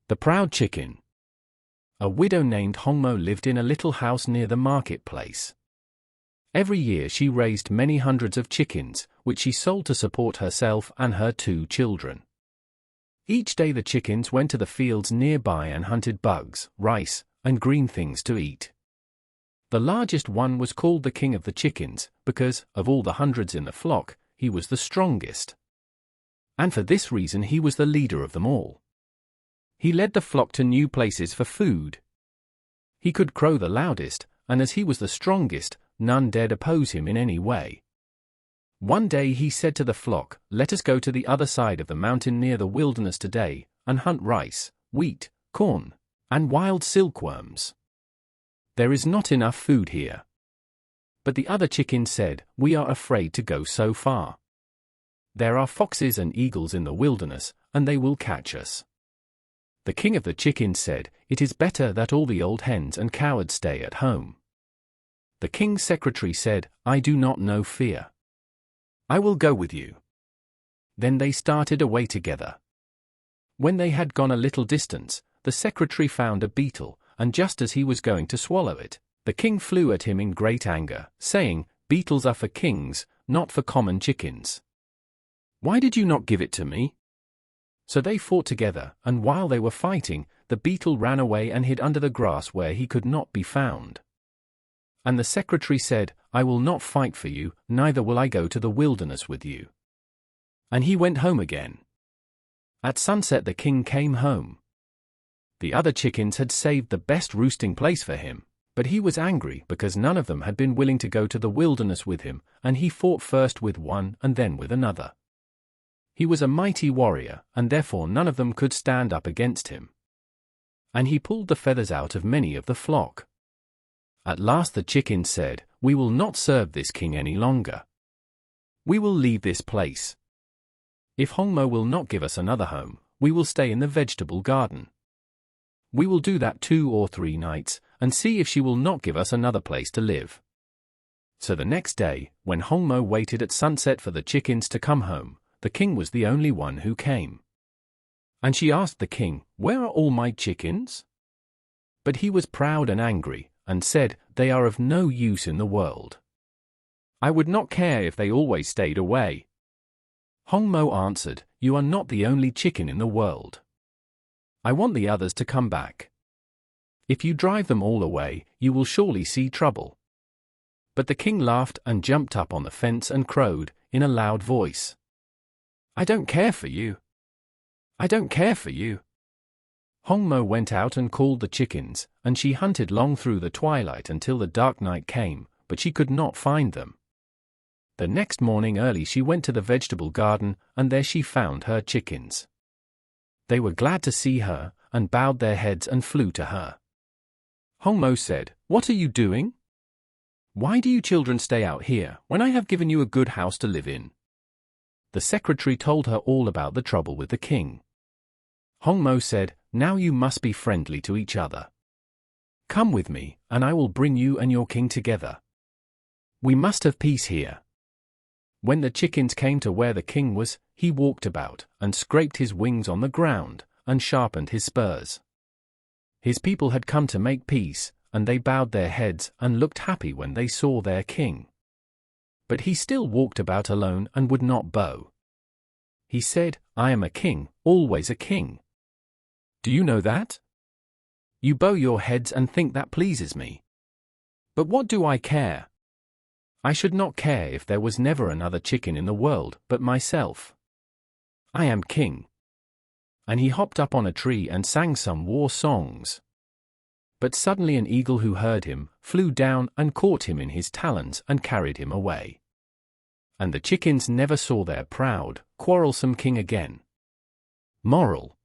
The Proud Chicken. A widow named Hongmo lived in a little house near the marketplace. Every year she raised many hundreds of chickens, which she sold to support herself and her 2 children. Each day the chickens went to the fields nearby and hunted bugs, rice, and green things to eat. The largest one was called the king of the chickens, because, of all the hundreds in the flock, he was the strongest. And for this reason he was the leader of them all. He led the flock to new places for food. He could crow the loudest, and as he was the strongest, none dared oppose him in any way. One day he said to the flock, "Let us go to the other side of the mountain near the wilderness today, and hunt rice, wheat, corn, and wild silkworms. There is not enough food here." But the other chickens said, "We are afraid to go so far. There are foxes and eagles in the wilderness, and they will catch us." The king of the chickens said, "It is better that all the old hens and cowards stay at home." The king's secretary said, "I do not know fear. I will go with you." Then they started away together. When they had gone a little distance, the secretary found a beetle, and just as he was going to swallow it, the king flew at him in great anger, saying, "Beetles are for kings, not for common chickens. Why did you not give it to me?" So they fought together, and while they were fighting, the beetle ran away and hid under the grass where he could not be found. And the secretary said, "I will not fight for you, neither will I go to the wilderness with you." And he went home again. At sunset the king came home. The other chickens had saved the best roosting place for him, but he was angry because none of them had been willing to go to the wilderness with him, and he fought first with one and then with another. He was a mighty warrior, and therefore none of them could stand up against him. And he pulled the feathers out of many of the flock. At last the chickens said, "We will not serve this king any longer. We will leave this place. If Hongmo will not give us another home, we will stay in the vegetable garden. We will do that 2 or 3 nights, and see if she will not give us another place to live." So the next day, when Hongmo waited at sunset for the chickens to come home, the king was the only one who came. And she asked the king, "Where are all my chickens?" But he was proud and angry, and said, "They are of no use in the world. I would not care if they always stayed away." Hongmo answered, "You are not the only chicken in the world. I want the others to come back. If you drive them all away, you will surely see trouble." But the king laughed and jumped up on the fence and crowed, in a loud voice, "I don't care for you. I don't care for you." Hongmo went out and called the chickens, and she hunted long through the twilight until the dark night came, but she could not find them. The next morning early she went to the vegetable garden, and there she found her chickens. They were glad to see her, and bowed their heads and flew to her. Hongmo said, "What are you doing? Why do you children stay out here, when I have given you a good house to live in?" The secretary told her all about the trouble with the king. Hongmo said, "Now you must be friendly to each other. Come with me, and I will bring you and your king together. We must have peace here." When the chickens came to where the king was, he walked about, and scraped his wings on the ground, and sharpened his spurs. His people had come to make peace, and they bowed their heads and looked happy when they saw their king. But he still walked about alone and would not bow. He said, "I am a king, always a king. Do you know that? You bow your heads and think that pleases me. But what do I care? I should not care if there was never another chicken in the world but myself. I am king." And he hopped up on a tree and sang some war songs. But suddenly an eagle who heard him flew down and caught him in his talons and carried him away. And the chickens never saw their proud, quarrelsome king again. Moral: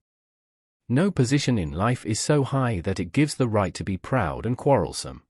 no position in life is so high that it gives the right to be proud and quarrelsome.